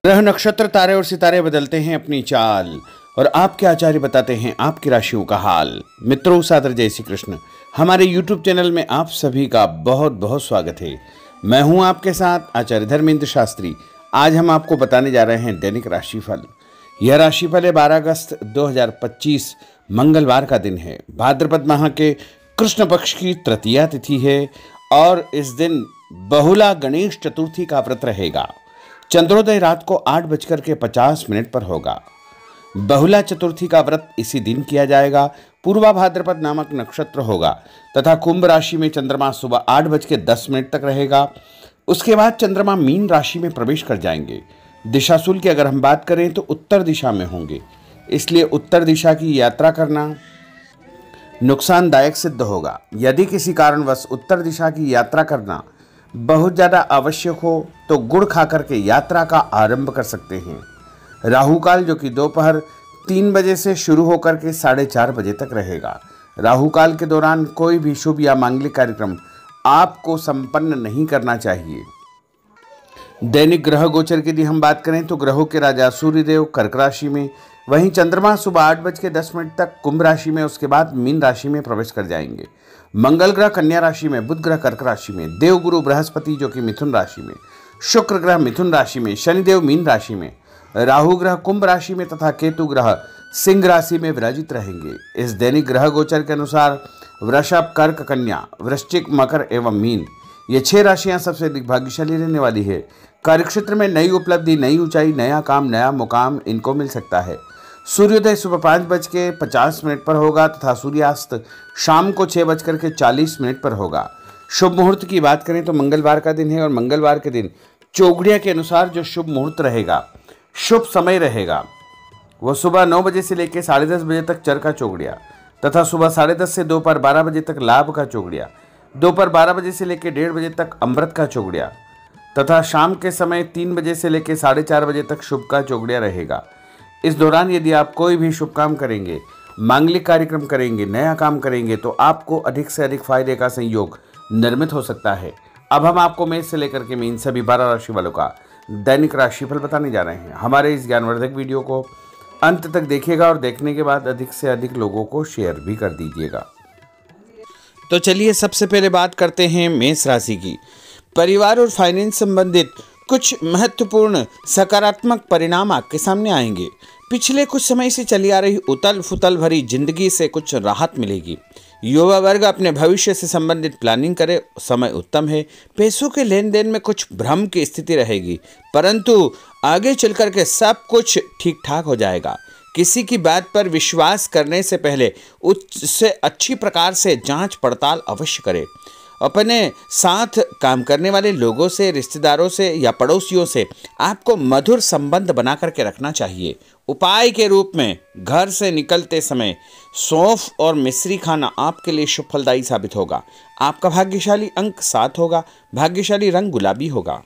ग्रह नक्षत्र तारे और सितारे बदलते हैं अपनी चाल और आपके आचार्य बताते हैं आपकी राशियों का हाल। मित्रों, सादर जय श्री कृष्ण। हमारे YouTube चैनल में आप सभी का बहुत बहुत स्वागत है। मैं हूं आपके साथ आचार्य धर्मेंद्र शास्त्री। आज हम आपको बताने जा रहे हैं दैनिक राशिफल। यह राशिफल है 12 अगस्त 2025 मंगलवार का दिन है। भाद्रपद माह के कृष्ण पक्ष की तृतीया तिथि है और इस दिन बहुला गणेश चतुर्थी का व्रत रहेगा। चंद्रोदय रात को 8:50 पर होगा। बहुला चतुर्थी का व्रत इसी दिन किया जाएगा। पूर्वा भाद्रपद नामक नक्षत्र होगा तथा कुंभ राशि में चंद्रमा सुबह 8:10 तक रहेगा। उसके बाद चंद्रमा मीन राशि में प्रवेश कर जाएंगे। दिशाशूल की अगर हम बात करें तो उत्तर दिशा में होंगे, इसलिए उत्तर दिशा की यात्रा करना नुकसानदायक सिद्ध होगा। यदि किसी कारणवश उत्तर दिशा की यात्रा करना बहुत ज़्यादा आवश्यक हो तो गुड़ खा करके यात्रा का आरंभ कर सकते हैं। राहु काल जो कि दोपहर 3 बजे से शुरू होकर के 4:30 बजे तक रहेगा। राहु काल के दौरान कोई भी शुभ या मांगलिक कार्यक्रम आपको संपन्न नहीं करना चाहिए। दैनिक ग्रह गोचर की यदि हम बात करें तो ग्रहों के राजा सूर्यदेव कर्क राशि में, वहीं चंद्रमा सुबह 8:10 तक कुंभ राशि में, उसके बाद मीन राशि में प्रवेश कर जाएंगे। मंगल ग्रह कन्या राशि में, बुध ग्रह कर्क राशि में, देव गुरु बृहस्पति जो कि मिथुन राशि में, शुक्र ग्रह मिथुन राशि में, शनिदेव मीन राशि में, राहु ग्रह कुंभ राशि में तथा केतु ग्रह सिंह राशि में विराजित रहेंगे। इस दैनिक ग्रह गोचर के अनुसार वृषभ, कर्क, कन्या, वृश्चिक, मकर एवं मीन ये 6 राशियां सबसे अधिक भाग्यशाली रहने वाली है। कार्यक्षेत्र में नई उपलब्धि, नई ऊंचाई, नया काम, नया मुकाम इनको मिल सकता है। सूर्योदय सुबह 5:50 पर होगा तथा सूर्यास्त शाम को 6:40 पर होगा। शुभ मुहूर्त की बात करें तो मंगलवार का दिन है और मंगलवार के दिन चौघड़िया के अनुसार जो शुभ मुहूर्त रहेगा, शुभ समय रहेगा, वह सुबह 9 बजे से लेकर 10:30 बजे तक चर का चौघड़िया तथा सुबह 10:30 से दोपहर 12 बजे तक लाभ का चौघड़िया, दोपहर 12 बजे से लेकर 1:30 बजे तक अमृत का चौघड़िया तथा शाम के समय 3 बजे से लेकर 4:30 बजे तक शुभ का चौघड़िया रहेगा। इस दौरान यदि आप कोई भी शुभ काम करेंगे, मांगलिक कार्यक्रम करेंगे, नया काम करेंगे तो आपको अधिक से अधिक फायदे का संयोग निर्मित हो सकता है। अब हम आपको मेष से लेकर के मीन सभी 12 राशि वालों का दैनिक राशिफल बताने जा रहे हैं। हमारे इस ज्ञानवर्धक वीडियो को अंत तक देखिएगा और देखने के बाद अधिक से अधिक लोगों को शेयर भी कर दीजिएगा। तो चलिए सबसे पहले बात करते हैं मेष राशि की। परिवार और फाइनेंस संबंधित कुछ महत्वपूर्ण सकारात्मक परिणाम आपके सामने आएंगे। पिछले कुछ समय से चली आ रही उतल फुतल भरी जिंदगी से कुछ राहत मिलेगी। युवा वर्ग अपने भविष्य से संबंधित प्लानिंग करे, समय उत्तम है। पैसों के लेन देन में कुछ भ्रम की स्थिति रहेगी, परंतु आगे चलकर के सब कुछ ठीक ठाक हो जाएगा। किसी की बात पर विश्वास करने से पहले उससे अच्छी प्रकार से जांच पड़ताल अवश्य करें। अपने साथ काम करने वाले लोगों से, रिश्तेदारों से या पड़ोसियों से आपको मधुर संबंध बना करके रखना चाहिए। उपाय के रूप में घर से निकलते समय सौंफ और मिश्री खाना आपके लिए शुभ फलदायी साबित होगा। आपका भाग्यशाली अंक 7 होगा। भाग्यशाली रंग गुलाबी होगा।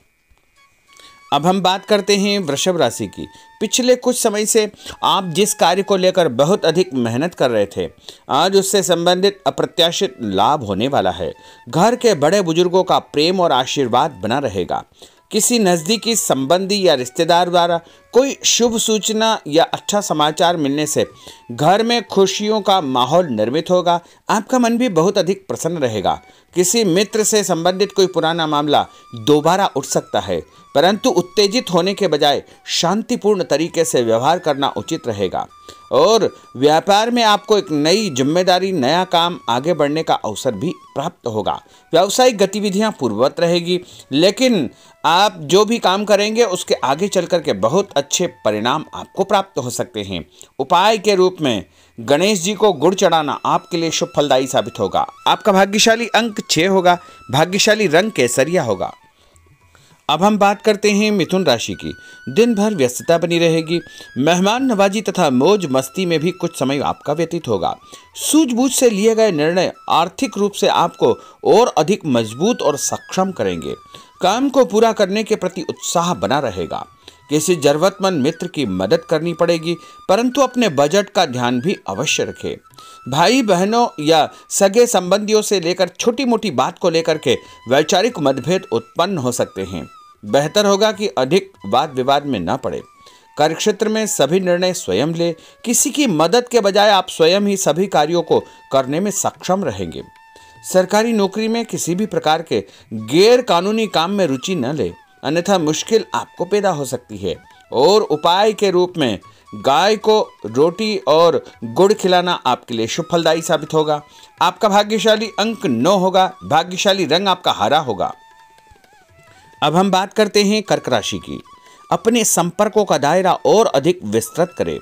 अब हम बात करते हैं वृषभ राशि की। पिछले कुछ समय से आप जिस कार्य को लेकर बहुत अधिक मेहनत कर रहे थे, आज उससे संबंधित अप्रत्याशित लाभ होने वाला है। घर के बड़े बुजुर्गों का प्रेम और आशीर्वाद बना रहेगा। किसी नज़दीकी संबंधी या रिश्तेदार द्वारा कोई शुभ सूचना या अच्छा समाचार मिलने से घर में खुशियों का माहौल निर्मित होगा। आपका मन भी बहुत अधिक प्रसन्न रहेगा। किसी मित्र से संबंधित कोई पुराना मामला दोबारा उठ सकता है, परंतु उत्तेजित होने के बजाय शांतिपूर्ण तरीके से व्यवहार करना उचित रहेगा। और व्यापार में आपको एक नई जिम्मेदारी, नया काम, आगे बढ़ने का अवसर भी प्राप्त होगा। व्यावसायिक गतिविधियां पूर्ववत रहेगी, लेकिन आप जो भी काम करेंगे उसके आगे चल कर के बहुत अच्छे परिणाम आपको प्राप्त हो सकते हैं। उपाय के रूप में गणेश जी को गुड़ चढ़ाना आपके लिए शुभ फलदायी साबित होगा। आपका भाग्यशाली अंक 6 होगा। भाग्यशाली रंग केसरिया होगा। अब हम बात करते हैं मिथुन राशि की। दिन भर व्यस्तता बनी रहेगी। मेहमान नवाजी तथा मौज मस्ती में भी कुछ समय आपका व्यतीत होगा। सूझबूझ से लिए गए निर्णय आर्थिक रूप से आपको और अधिक मजबूत और सक्षम करेंगे। काम को पूरा करने के प्रति उत्साह बना रहेगा। किसी जरूरतमंद मित्र की मदद करनी पड़ेगी, परंतु अपने बजट का ध्यान भी अवश्य रखें। भाई बहनों या सगे संबंधियों से लेकर छोटी मोटी बात को लेकर के वैचारिक मतभेद उत्पन्न हो सकते हैं। बेहतर होगा कि अधिक वाद विवाद में न पड़े। कार्यक्षेत्र में सभी निर्णय स्वयं ले, किसी की मदद के बजाय आप स्वयं ही सभी कार्यों को करने में सक्षम रहेंगे। सरकारी नौकरी में किसी भी प्रकार के गैर कानूनी काम में रुचि न ले, अन्यथा मुश्किल आपको पैदा हो सकती है। और उपाय के रूप में गाय को रोटी और गुड़ खिलाना आपके लिए शुभ फलदायी साबित होगा। आपका भाग्यशाली अंक 9 होगा। भाग्यशाली रंग आपका हरा होगा। अब हम बात करते हैं कर्क राशि की। अपने संपर्कों का दायरा और अधिक विस्तृत करें,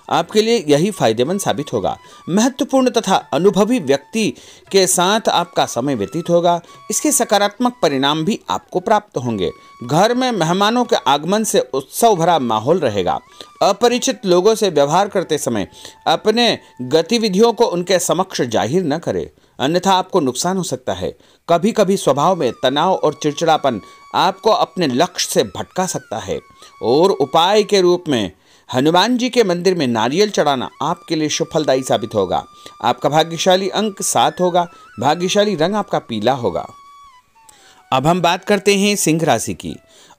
आपके लिए यही फायदेमंद साबित होगा। महत्वपूर्ण तथा अनुभवी व्यक्ति के साथ आपका समय व्यतीत होगा। इसके सकारात्मक परिणाम भी आपको प्राप्त होंगे। घर में मेहमानों के आगमन से उत्सव भरा माहौल रहेगा। अपरिचित लोगों से व्यवहार करते समय अपने गतिविधियों को उनके समक्ष जाहिर न करें, अन्यथा आपको नुकसान हो सकता है। कभी कभी स्वभाव में तनाव और चिड़चिड़ापन आपको अपने लक्ष्य से भटका सकता है। और उपाय के रूप में हनुमान जी के मंदिर में नारियल चढ़ाना आपके लिए शुभ फलदायी साबित होगा। आपका भाग्यशाली अंक 7 होगा। भाग्यशाली रंग आपका पीला होगा। अब हम बात करते हैं सिंह राशि की।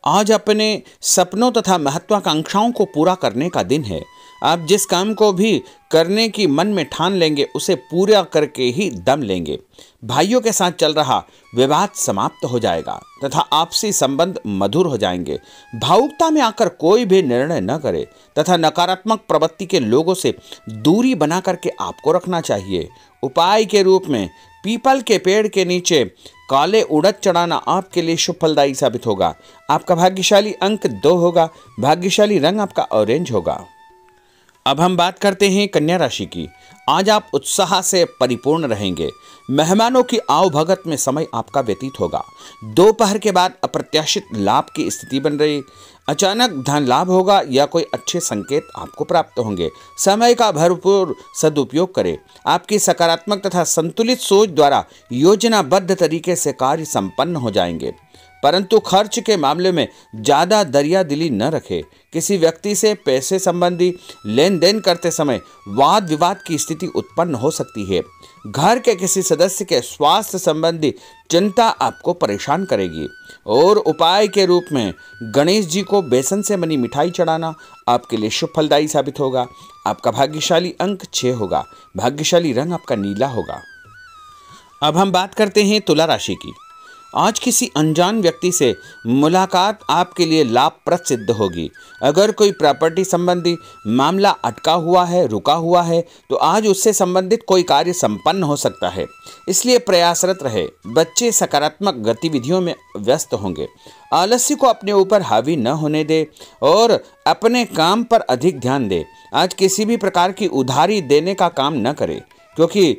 आज अपने सपनों तथा महत्वाकांक्षाओं को पूरा करने का दिन है। आप जिस काम को भी करने की मन में ठान लेंगे उसे पूरा करके ही दम लेंगे। भाइयों के साथ चल रहा विवाद समाप्त हो जाएगा तथा आपसी संबंध मधुर हो जाएंगे। भावुकता में आकर कोई भी निर्णय न करे तथा नकारात्मक प्रवृत्ति के लोगों से दूरी बना करके आपको रखना चाहिए। उपाय के रूप में पीपल के पेड़ के नीचे काले उड़द चढ़ाना आपके लिए शुभ फलदायी साबित होगा। आपका भाग्यशाली अंक 2 होगा। भाग्यशाली रंग आपका ऑरेंज होगा। अब हम बात करते हैं कन्या राशि की। आज आप उत्साह से परिपूर्ण रहेंगे। मेहमानों की आवभगत में समय आपका व्यतीत होगा। दोपहर के बाद अप्रत्याशित लाभ की स्थिति बन रही। अचानक धन लाभ होगा या कोई अच्छे संकेत आपको प्राप्त होंगे। समय का भरपूर सदुपयोग करें। आपकी सकारात्मक तथा संतुलित सोच द्वारा योजनाबद्ध तरीके से कार्य संपन्न हो जाएंगे, परंतु खर्च के मामले में ज़्यादा दरियादिली न रखें। किसी व्यक्ति से पैसे संबंधी लेन देन करते समय वाद विवाद की स्थिति उत्पन्न हो सकती है। घर के किसी सदस्य के स्वास्थ्य संबंधी चिंता आपको परेशान करेगी। और उपाय के रूप में गणेश जी को बेसन से बनी मिठाई चढ़ाना आपके लिए शुभ फलदायी साबित होगा। आपका भाग्यशाली अंक 6 होगा। भाग्यशाली रंग आपका नीला होगा। अब हम बात करते हैं तुला राशि की। आज किसी अनजान व्यक्ति से मुलाकात आपके लिए लाभप्रद सिद्ध होगी। अगर कोई प्रॉपर्टी संबंधी मामला अटका हुआ है, रुका हुआ है, तो आज उससे संबंधित कोई कार्य संपन्न हो सकता है, इसलिए प्रयासरत रहे। बच्चे सकारात्मक गतिविधियों में व्यस्त होंगे। आलस्य को अपने ऊपर हावी न होने दे और अपने काम पर अधिक ध्यान दे। आज किसी भी प्रकार की उधारी देने का काम न करे, क्योंकि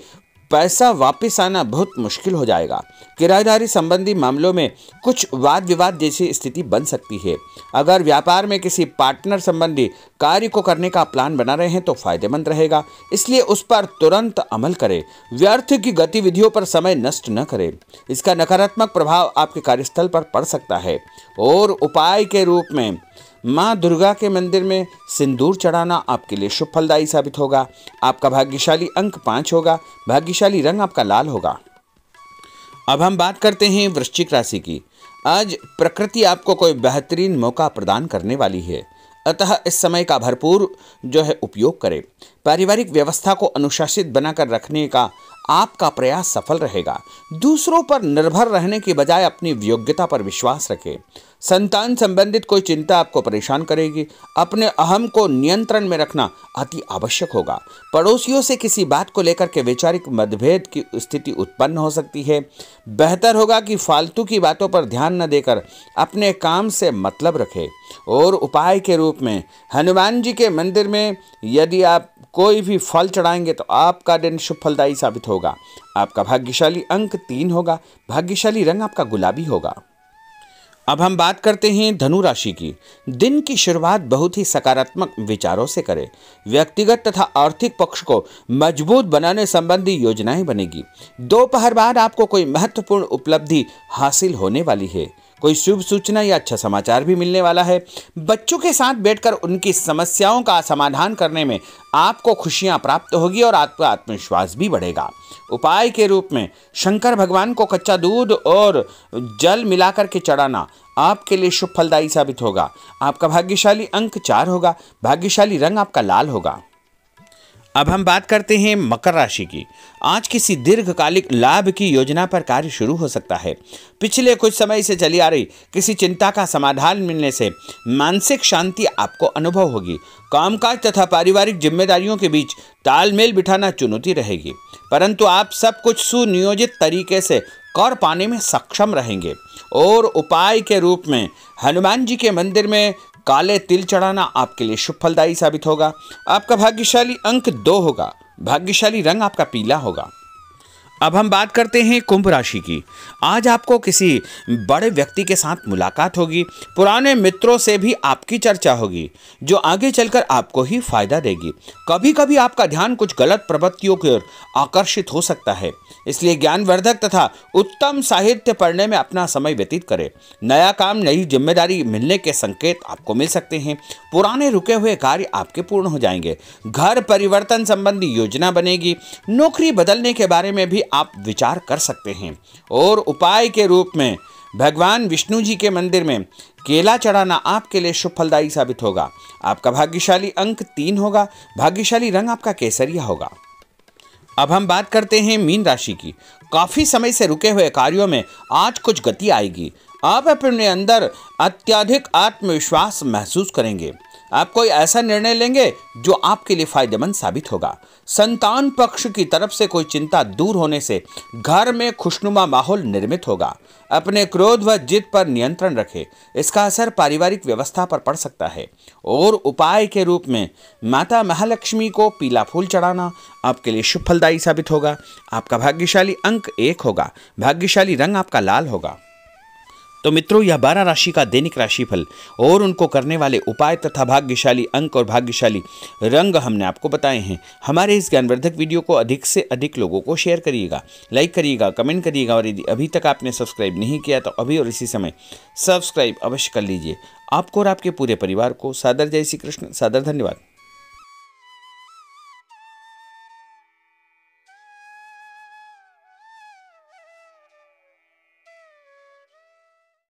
पैसा वापस आना बहुत मुश्किल हो जाएगा। किराएदारी संबंधी मामलों में कुछ वाद विवाद जैसी स्थिति बन सकती है। अगर व्यापार में किसी पार्टनर संबंधी कार्य को करने का प्लान बना रहे हैं तो फायदेमंद रहेगा, इसलिए उस पर तुरंत अमल करें। व्यर्थ की गतिविधियों पर समय नष्ट न करें, इसका नकारात्मक प्रभाव आपके कार्यस्थल पर पड़ सकता है। और उपाय के रूप में माँ दुर्गा के मंदिर में सिंदूर चढ़ाना आपके लिए शुभ फलदायी साबित होगा। आपका भाग्यशाली अंक 5 होगा। भाग्यशाली रंग आपका लाल होगा। अब हम बात करते हैं वृश्चिक राशि की। आज प्रकृति आपको कोई बेहतरीन मौका प्रदान करने वाली है, अतः इस समय का भरपूर उपयोग करें। पारिवारिक व्यवस्था को अनुशासित बनाकर रखने का आपका प्रयास सफल रहेगा। दूसरों पर निर्भर रहने की बजाय अपनी योग्यता पर विश्वास रखें। संतान संबंधित कोई चिंता आपको परेशान करेगी। अपने अहम को नियंत्रण में रखना अति आवश्यक होगा। पड़ोसियों से किसी बात को लेकर के वैचारिक मतभेद की स्थिति उत्पन्न हो सकती है। बेहतर होगा कि फालतू की बातों पर ध्यान न देकर अपने काम से मतलब रखें। और उपाय के रूप में हनुमान जी के मंदिर में यदि आप कोई भी फल चढ़ाएंगे तो आपका दिन शुभ फलदायी साबित होगा। आपका भाग्यशाली अंक 3 होगा। भाग्यशाली रंग आपका गुलाबी होगा। अब हम बात करते हैं धनु राशि की। दिन की शुरुआत बहुत ही सकारात्मक विचारों से करें। व्यक्तिगत तथा आर्थिक पक्ष को मजबूत बनाने संबंधी योजनाएं बनेगी। दोपहर बाद आपको कोई महत्वपूर्ण उपलब्धि हासिल होने वाली है। कोई शुभ सूचना या अच्छा समाचार भी मिलने वाला है। बच्चों के साथ बैठकर उनकी समस्याओं का समाधान करने में आपको खुशियां प्राप्त होगी और आपका आत्मविश्वास भी बढ़ेगा। उपाय के रूप में शंकर भगवान को कच्चा दूध और जल मिलाकर के चढ़ाना आपके लिए शुभ फलदायी साबित होगा। आपका भाग्यशाली अंक 4 होगा। भाग्यशाली रंग आपका लाल होगा। अब हम बात करते हैं मकर राशि की। आज किसी दीर्घकालिक लाभ की योजना पर कार्य शुरू हो सकता है। पिछले कुछ समय से चली आ रही किसी चिंता का समाधान मिलने से मानसिक शांति आपको अनुभव होगी। कामकाज तथा पारिवारिक जिम्मेदारियों के बीच तालमेल बिठाना चुनौती रहेगी, परंतु आप सब कुछ सुनियोजित तरीके से कर पाने में सक्षम रहेंगे। और उपाय के रूप में हनुमान जी के मंदिर में काले तिल चढ़ाना आपके लिए शुभ फलदायी साबित होगा। आपका भाग्यशाली अंक 2 होगा। भाग्यशाली रंग आपका पीला होगा। अब हम बात करते हैं कुंभ राशि की। आज आपको किसी बड़े व्यक्ति के साथ मुलाकात होगी। पुराने मित्रों से भी आपकी चर्चा होगी, जो आगे चलकर आपको ही फायदा देगी। कभी कभी आपका ध्यान कुछ गलत प्रवृत्तियों की ओर आकर्षित हो सकता है, इसलिए ज्ञानवर्धक तथा उत्तम साहित्य पढ़ने में अपना समय व्यतीत करें। नया काम, नई जिम्मेदारी मिलने के संकेत आपको मिल सकते हैं। पुराने रुके हुए कार्य आपके पूर्ण हो जाएंगे। घर परिवर्तन संबंधी योजना बनेगी। नौकरी बदलने के बारे में भी आप विचार कर सकते हैं। और उपाय के रूप में भगवान विष्णु जी के मंदिर में केला चढ़ाना आपके लिए शुभ फलदायी साबित होगा। आपका भाग्यशाली अंक 3 होगा। भाग्यशाली रंग आपका केसरिया होगा। अब हम बात करते हैं मीन राशि की। काफी समय से रुके हुए कार्यों में आज कुछ गति आएगी। आप अपने अंदर अत्यधिक आत्मविश्वास महसूस करेंगे। आप कोई ऐसा निर्णय लेंगे जो आपके लिए फायदेमंद साबित होगा। संतान पक्ष की तरफ से कोई चिंता दूर होने से घर में खुशनुमा माहौल निर्मित होगा। अपने क्रोध व जिद पर नियंत्रण रखें, इसका असर पारिवारिक व्यवस्था पर पड़ सकता है। और उपाय के रूप में माता महालक्ष्मी को पीला फूल चढ़ाना आपके लिए शुभ फलदायी साबित होगा। आपका भाग्यशाली अंक 1 होगा। भाग्यशाली रंग आपका लाल होगा। तो मित्रों, यह 12 राशि का दैनिक राशिफल और उनको करने वाले उपाय तथा भाग्यशाली अंक और भाग्यशाली रंग हमने आपको बताए हैं। हमारे इस ज्ञानवर्धक वीडियो को अधिक से अधिक लोगों को शेयर करिएगा, लाइक करिएगा, कमेंट करिएगा और यदि अभी तक आपने सब्सक्राइब नहीं किया तो अभी और इसी समय सब्सक्राइब अवश्य कर लीजिए। आपको और आपके पूरे परिवार को सादर जय श्री कृष्ण, सादर धन्यवाद।